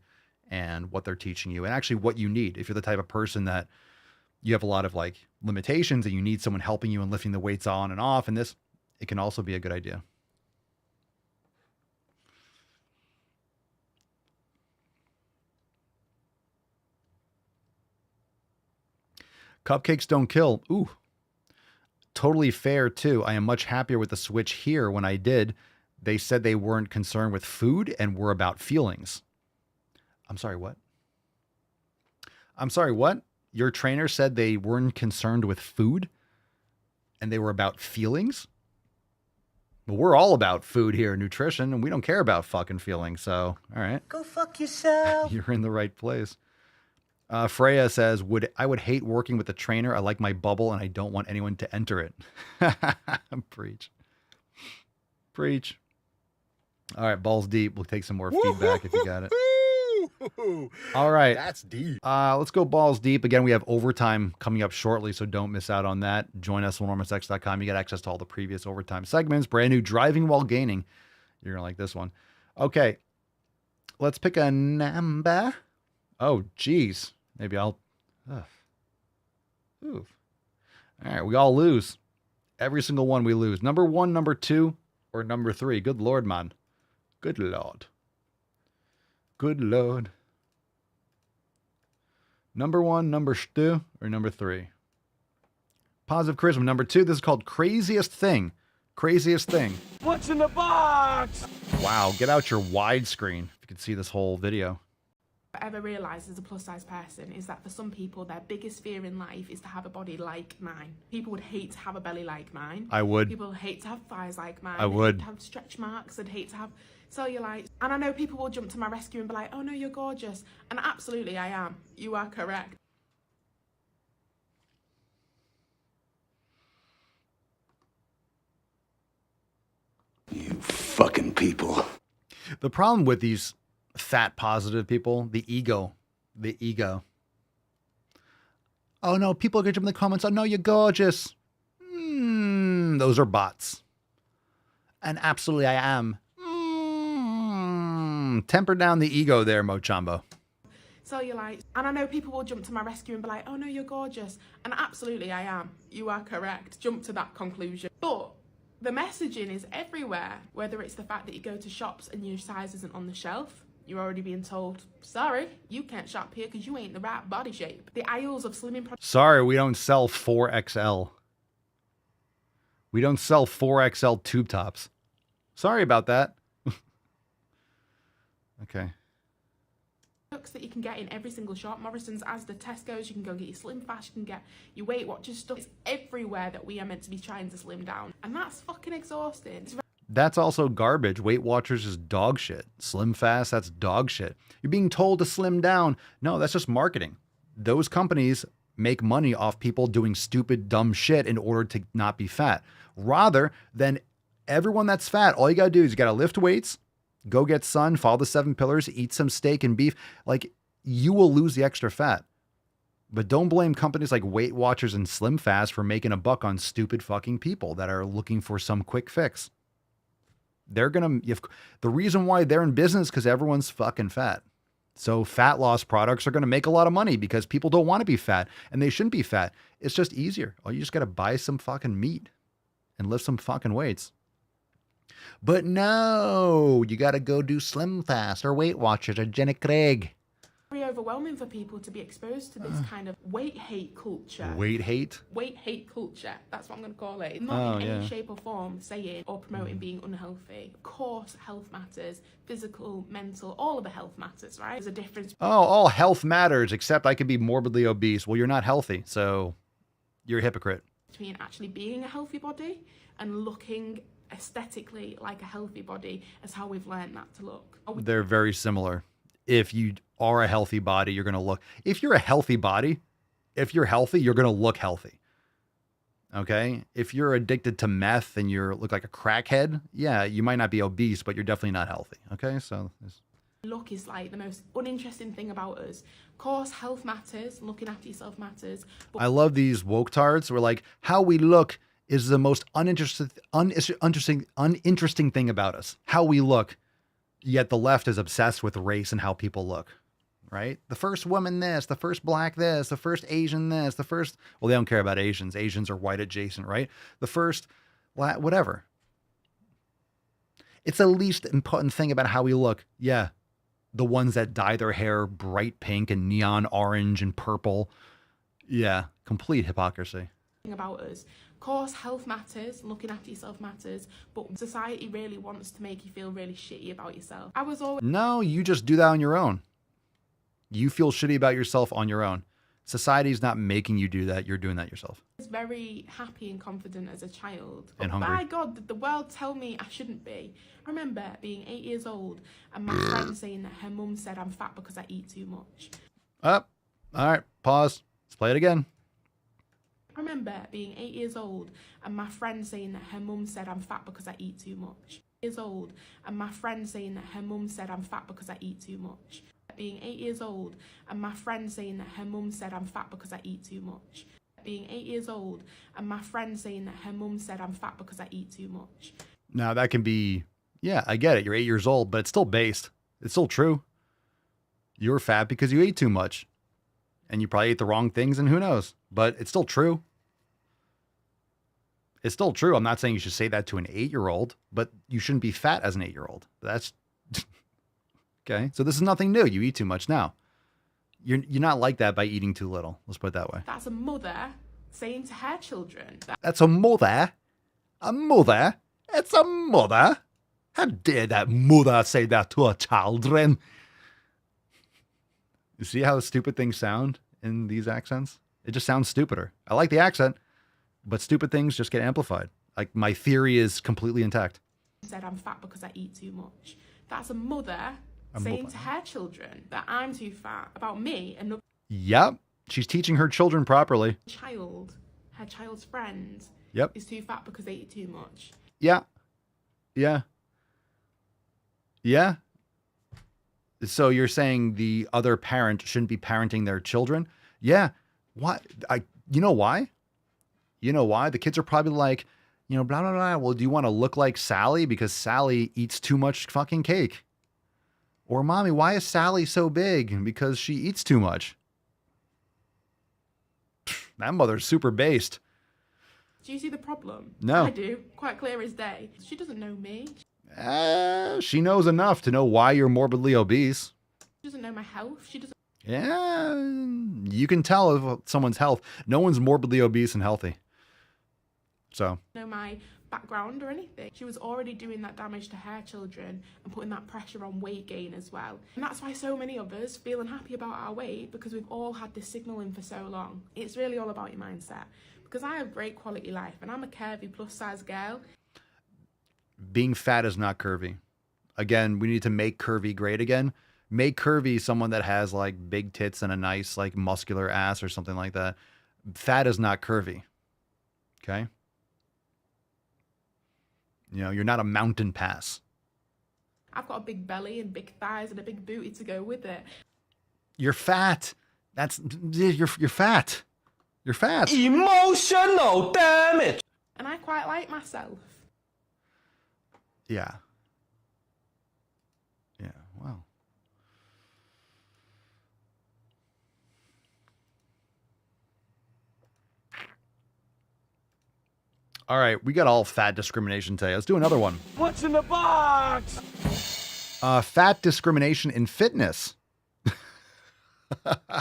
and what they're teaching you and actually what you need. If you're the type of person that you have a lot of like limitations and you need someone helping you and lifting the weights on and off, and this, it can also be a good idea. Cupcakes don't kill. Ooh, totally fair too. I am much happier with the switch here. When I did, they said they weren't concerned with food and were about feelings. I'm sorry, what? I'm sorry, what? Your trainer said they weren't concerned with food and they were about feelings? Well, we're all about food here, nutrition, and we don't care about fucking feelings. So, all right.
Go fuck yourself.
You're in the right place. Freya says, I would hate working with a trainer. I like my bubble and I don't want anyone to enter it. Preach. Preach. All right, balls deep. We'll take some more feedback if you got it. All right.
That's deep.
Let's go balls deep. Again, we have overtime coming up shortly, so don't miss out on that. Join us on swolenormousx.com. You get access to all the previous overtime segments. Brand new driving while gaining. You're going to like this one. Okay. Let's pick a number. Oh, geez. Maybe I'll... Ooh. All right, we all lose. Every single one we lose. Number 1, number 2, or number 3. Good Lord, man. Good Lord. Good Lord. Number 1, number 2, or number 3. Positive charisma. Number 2, this is called Craziest Thing. Craziest Thing.
What's in the box?
Wow, get out your widescreen if you could see this whole video.
What I ever realised as a plus size person is that for some people their biggest fear in life is to have a body like mine. People would hate to have a belly like mine.
I would.
People hate to have thighs like mine.
I would.
They'd hate to have stretch marks. They'd hate to have cellulite. And I know people will jump to my rescue and be like, oh no, you're gorgeous. And absolutely I am. You are correct.
You fucking people.
The problem with these fat positive people, the ego. Oh no, people are going to jump in the comments. Oh no, you're gorgeous. Those are bots. And absolutely I am. Temper down the ego there, Mochambo.
Cellulite. And I know people will jump to my rescue and be like, oh no, you're gorgeous. And absolutely I am. You are correct. Jump to that conclusion. But the messaging is everywhere, whether it's the fact that you go to shops and your size isn't on the shelf. You're already being told, sorry, you can't shop here because you ain't the right body shape. The aisles of slimming products.
Sorry, we don't sell 4XL. We don't sell 4XL tube tops. Sorry about that. Okay.
That you can get in every single shop. Morrison's, Asda, Tesco's, you can go and get your Slim Fast, you can get your Weight Watchers stuff. It's everywhere that we are meant to be trying to slim down. And that's fucking exhausting.
That's also garbage. Weight Watchers is dog shit. Slim Fast, that's dog shit. You're being told to slim down. No, that's just marketing. Those companies make money off people doing stupid, dumb shit in order to not be fat. Rather than everyone that's fat, all you got to do is you got to lift weights, go get sun, follow the 7 pillars, eat some steak and beef. Like, you will lose the extra fat. But don't blame companies like Weight Watchers and Slim Fast for making a buck on stupid fucking people that are looking for some quick fix. They're going to, the reason why they're in business because everyone's fucking fat. So fat loss products are going to make a lot of money because people don't want to be fat and they shouldn't be fat. It's just easier. Oh, you just got to buy some fucking meat and lift some fucking weights. But no, you got to go do Slim Fast or Weight Watchers or Jenny Craig.
Very overwhelming for people to be exposed to this kind of weight hate culture.
Weight hate?
Weight hate culture. That's what I'm going to call it. Not in any shape or form saying or promoting being unhealthy. Of course, health matters. Physical, mental, all of the health matters, right? There's a difference.
Oh, all health matters, except I could be morbidly obese. Well, you're not healthy, so you're a hypocrite.
Between actually being a healthy body and looking aesthetically like a healthy body as how we've learned that to look.
They're very similar. If you are a healthy body, you're going to look. If you're a healthy body, if you're healthy, you're going to look healthy. Okay? If you're addicted to meth and you look like a crackhead, yeah, you might not be obese, but you're definitely not healthy. Okay? So
look is like the most uninteresting thing about us. Of course, health matters, looking after yourself matters. But
I love these woke tards. We're like, how we look is the most uninteresting thing about us. How we look. Yet the left is obsessed with race and how people look, right? The first woman this, the first black this, the first Asian this, the first, well, they don't care about Asians. Asians are white adjacent, right? The first, whatever. It's the least important thing about how we look. Yeah. The ones that dye their hair bright pink and neon orange and purple. Yeah. Complete hypocrisy.
About us. Of course, health matters, looking after yourself matters, but society really wants to make you feel really shitty about yourself. I was always...
No, you just do that on your own. You feel shitty about yourself on your own. Society's not making you do that. You're doing that yourself.
I was very happy and confident as a child.
And
but
hungry.
by God, did the world tell me I shouldn't be? I remember being 8 years old and my friend saying that her mum said I'm fat because I eat too much.
All right, pause. Let's play it again.
I remember being 8 years old and my friend saying that her mum said I'm fat because I eat too much. 8 years old and my friend saying that her mum said I'm fat because I eat too much. Being 8 years old and my friend saying that her mum said I'm fat because I eat too much. Being 8 years old and my friend saying that her mum said I'm fat because I eat too much.
Now that can be, yeah, I get it. You're 8 years old, but it's still based. It's still true. You're fat because you ate too much. And you probably ate the wrong things and who knows, but it's still true. It's still true. I'm not saying you should say that to an 8-year-old, but you shouldn't be fat as an 8-year-old. That's okay. So this is nothing new. You eat too much now. You're not like that by eating too little. Let's put it that way.
That's a mother saying to her children.
That's a mother. A mother. It's a mother. How dare that mother say that to her children? You see how stupid things sound in these accents? It just sounds stupider. I like the accent. But stupid things just get amplified. Like, my theory is completely intact.
Said I'm fat because I eat too much. That's a mother saying to her children that I'm too fat about me and another
Yep. She's teaching her children properly.
child, her child's friend,
Yep.
is too fat because they eat too much.
Yeah. Yeah. Yeah. So you're saying the other parent shouldn't be parenting their children? Yeah. Why? You know why? You know why? The kids are probably like, blah, blah, blah. Well, do you want to look like Sally? Because Sally eats too much fucking cake. Or, mommy, why is Sally so big? Because she eats too much. That mother's super based.
Do you see the problem?
No.
I do. Quite clear as day. She doesn't know me.
She knows enough to know why you're morbidly obese.
She doesn't know my health. She doesn't
Yeah, you can tell someone's health. No one's morbidly obese and healthy. So
know my background or anything. She was already doing that damage to her children and putting that pressure on weight gain as well. And that's why so many of us feel unhappy about our weight, because we've all had this signaling for so long. It's really all about your mindset. Because I have great quality life and I'm a curvy plus size girl.
being fat is not curvy. Again, we need to make curvy great again. Make curvy someone that has like big tits and a nice like muscular ass or something like that. Fat is not curvy. Okay? You know, you're not a mountain pass.
I've got a big belly and big thighs and a big booty to go with it.
You're fat. You're fat. You're fat.
Emotional damage.
And I quite like myself.
Yeah. Yeah, wow. All right, we got all fat discrimination today. Let's do another one.
What's in the box?
Fat discrimination in fitness.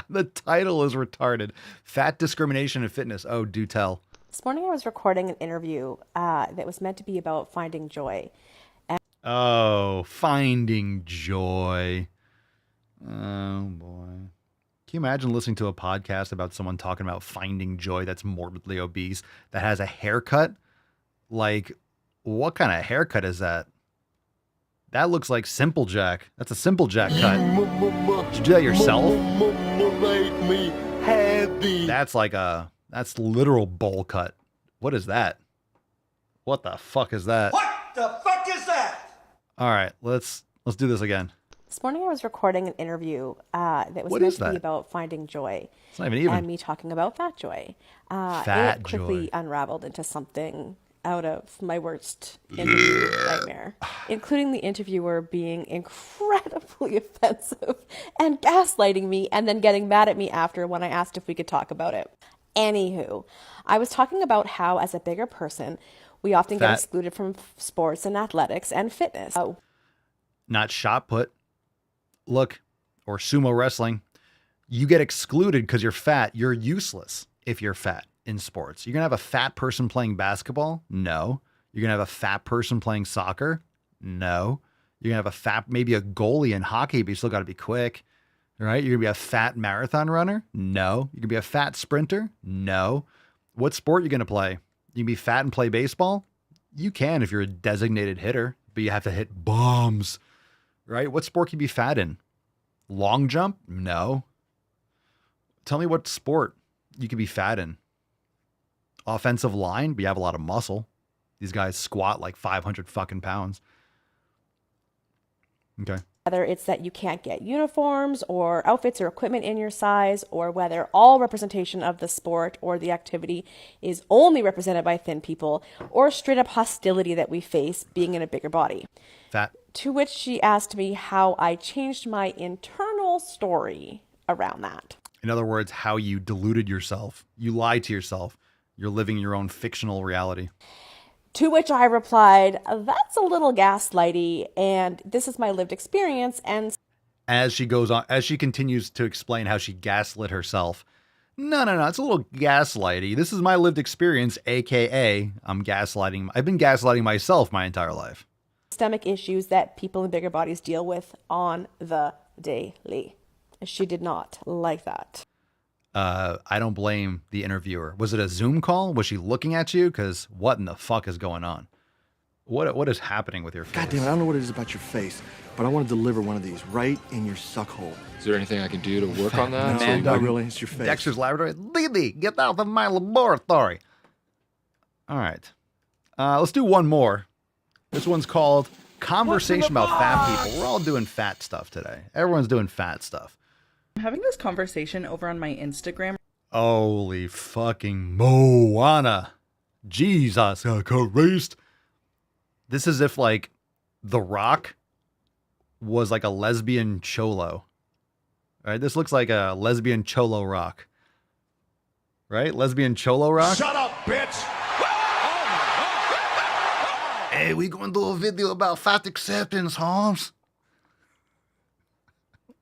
The title is retarded. Fat discrimination in fitness. Oh, do tell.
This morning I was recording an interview that was meant to be about finding joy.
Oh, finding joy. Oh, boy. Can you imagine listening to a podcast about someone talking about finding joy that's morbidly obese, that has a haircut? Like, what kind of haircut is that? That looks like Simple Jack. That's a Simple Jack cut. Did you do that yourself?
Make me happy.
That's literal bowl cut. What is that? What the fuck is that?
What the fuck is that?
All right, let's do this again.
This morning I was recording an interview that was meant to be about finding joy.
It's not even.
And me talking about fat joy.
Fat
it quickly
joy.
unraveled into something out of my worst interview nightmare, including the interviewer being incredibly offensive and gaslighting me and then getting mad at me after when I asked if we could talk about it. Anywho, I was talking about how as a bigger person, we often get excluded from sports and athletics and fitness.
Not shot put. Look, or sumo wrestling. You get excluded because you're fat. You're useless if you're fat in sports. You're going to have a fat person playing basketball? No. You're going to have a fat person playing soccer? No. You're going to have maybe a goalie in hockey, but you still got to be quick. Right? You're going to be a fat marathon runner? No. You're going to be a fat sprinter? No. What sport are you going to play? You can be fat and play baseball? You can if you're a designated hitter, but you have to hit bombs. Right? What sport can you be fat in? Long jump? No. Tell me what sport you could be fat in. Offensive line, but you have a lot of muscle. These guys squat like 500 fucking pounds. Okay.
Whether it's that you can't get uniforms or outfits or equipment in your size, or whether all representation of the sport or the activity is only represented by thin people, or straight up hostility that we face being in a bigger body.
Fat.
To which she asked me how I changed my internal story around that.
In other words, how you deluded yourself. You lied to yourself. You're living your own fictional reality.
To which I replied, that's a little gaslighty, and this is my lived experience. And
as she goes on, as she continues to explain how she gaslit herself, no, it's a little gaslighty. This is my lived experience, aka I've been gaslighting myself my entire life.
Systemic issues that people in bigger bodies deal with on the daily. She did not like that.
I don't blame the interviewer. Was it a Zoom call? Was she looking at you? Because what in the fuck is going on? What is happening with your face?
God damn it, I don't know what it is about your face, but I want to deliver one of these right in your suck hole.
Is there anything I can do to work on that?
No, not really. It's your face.
Dexter's laboratory. Lily, get out of my laboratory. All right. Let's do one more. This one's called Conversation About Fat People. We're all doing fat stuff today. Everyone's doing fat stuff.
I'm having this conversation over on my Instagram.
Holy fucking Moana. Jesus Christ. This is if like The Rock was like a lesbian cholo. Right? This looks like a lesbian cholo rock. Right? Lesbian cholo rock?
Shut up, bitch!
Hey, we gonna do a video about fat acceptance, Holmes.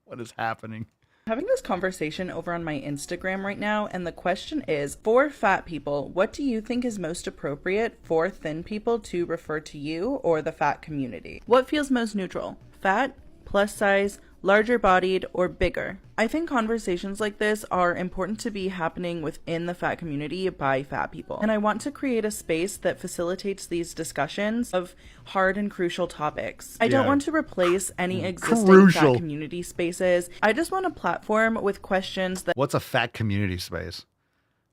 What is happening?
Having this conversation over on my Instagram right now, and the question is, for fat people, what do you think is most appropriate for thin people to refer to you or the fat community? What feels most neutral? Fat, plus size, larger bodied, or bigger? I think conversations like this are important to be happening within the fat community by fat people. And I want to create a space that facilitates these discussions of hard and crucial topics. I don't want to replace any existing fat community spaces. I just want a platform with questions that...
What's a fat community space?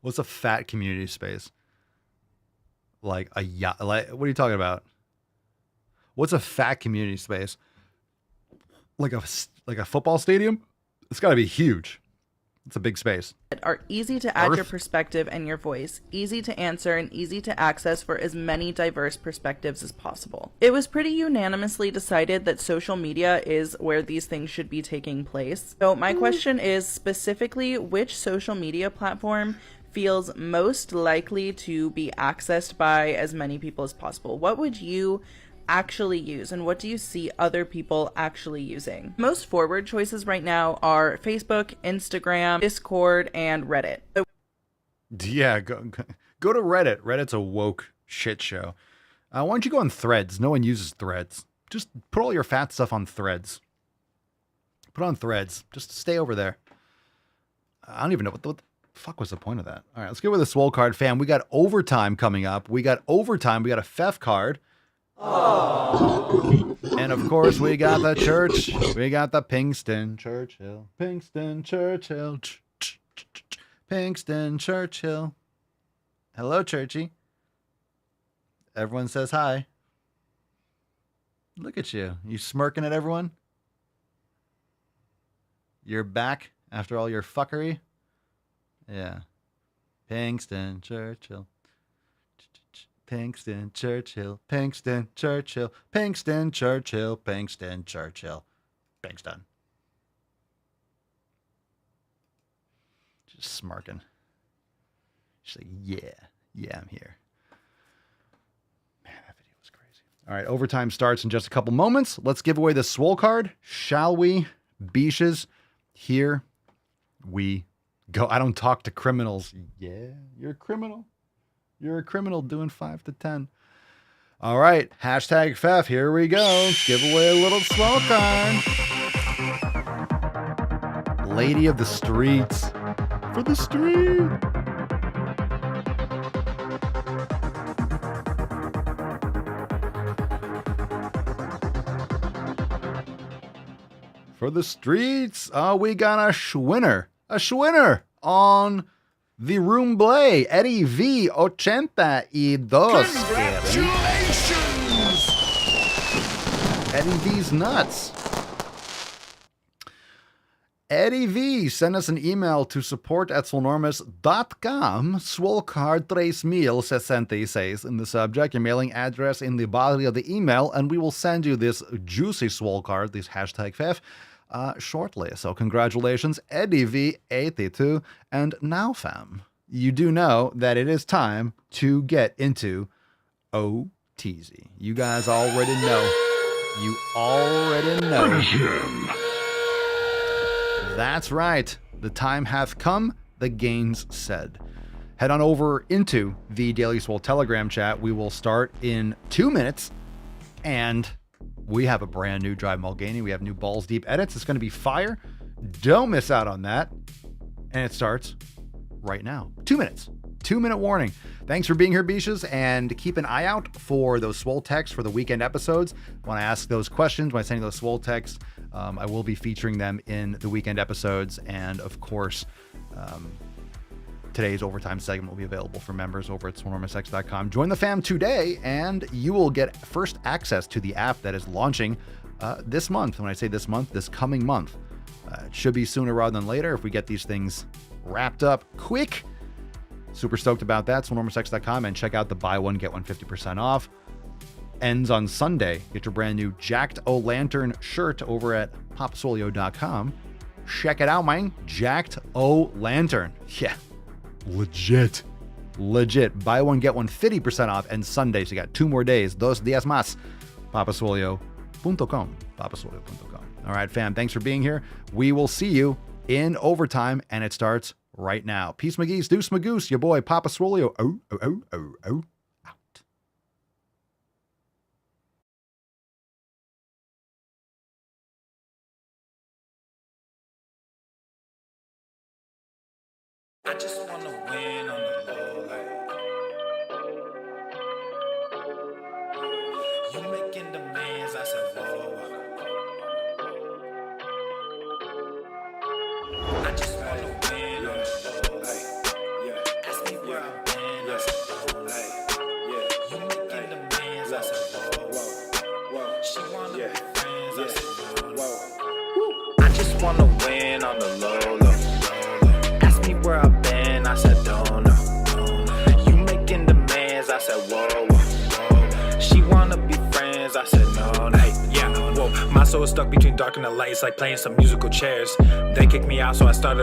What's a fat community space? Like a yacht? Like, what are you talking about? What's a fat community space? Like a football stadium? It's got to be huge. It's a big space.
Are easy to add your perspective and your voice, easy to answer, and easy to access for as many diverse perspectives as possible. It was pretty unanimously decided that social media is where these things should be taking place. So my question is specifically, which social media platform feels most likely to be accessed by as many people as possible? What would you actually use, and what do you see other people actually using? Most forward choices right now are Facebook, Instagram, Discord, and Reddit.
Yeah, go to Reddit. Reddit's a woke shit show. Why don't you go on Threads? No one uses Threads. Just put all your fat stuff on Threads. Put on Threads. Just stay over there. I don't even know what the fuck was the point of that. All right, let's get with the Swole card, fam. We got overtime coming up. We got overtime. We got a Fef card. And of course, we got the church. We got the Pinkston Churchill. Pinkston Churchill. Pinkston Churchill. Hello, Churchy. Everyone says hi. Look at you. You smirking at everyone? You're back after all your fuckery? Yeah. Pinkston Churchill. Pinkston Churchill. Pinkston Churchill. Pinkston Churchill. Pinkston Churchill. Pinkston. Just smirking. She's like, yeah, I'm here. Man, that video was crazy. All right, overtime starts in just a couple moments. Let's give away the Swole card, shall we? Beaches, here we go. I don't talk to criminals. Yeah, you're a criminal. You're a criminal doing 5 to 10. All right, hashtag Fef. Here we go. Let's give away a little Swole card. Lady of the streets. For the street. For the streets. Oh, we got a Schwinner. A Schwinner on the Rumble. Eddie V. 82.
Congratulations!
Eddie V's nuts. Eddie V, send us an email to support@swolenormous.com. Swole card 3066 in the subject, your mailing address in the body of the email, and we will send you this juicy Swole card, this hashtag Fef, shortly. So congratulations, Eddie V 82. And now, fam, you do know that it is time to get into OTZ. You guys already know. You already know. That's right. The time hath come, the gains said. Head on over into the Daily Swole Telegram chat. We will start in 2 minutes. And we have a brand new Drive Mulganey. We have new Balls Deep edits. It's going to be fire. Don't miss out on that. And it starts right now. 2 minutes. 2-minute warning. Thanks for being here, Beaches, and keep an eye out for those Swole texts for the weekend episodes. When I ask those questions, when I send you those Swole texts, I will be featuring them in the weekend episodes. And of course, today's overtime segment will be available for members over at swolenormousx.com. Join the fam today, and you will get first access to the app that is launching this month. When I say this month, this coming month. It should be sooner rather than later if we get these things wrapped up quick. Super stoked about that. swolenormousx.com, and check out the buy one, get one 50% off. Ends on Sunday. Get your brand new Jacked O Lantern shirt over at papasolio.com. Check it out, man. Jacked O Lantern. Yeah. Legit. Buy one, get one 50% off. And Sunday, so you got 2 more days. Dos días más. papasolio.com. papasolio.com. All right, fam. Thanks for being here. We will see you in overtime, and it starts right now. Peace, McGee's, Deuce, Magoose, your boy, Papa Swolio. Oh.
I just wanna win on the low, like you making demands, I said whoa. I just wanna win on the low, like ask me where I've been, I said whoa, like you making demands, I said whoa. She wanna be friends, I said whoa. I just wanna win on the low, low. Ask me where I've been, I said don't know. You making demands, I said whoa, whoa. She wanna be friends, I said no, no. Hey, yeah, whoa. My soul is stuck between dark and the light. It's like playing some musical chairs. They kicked me out, so I started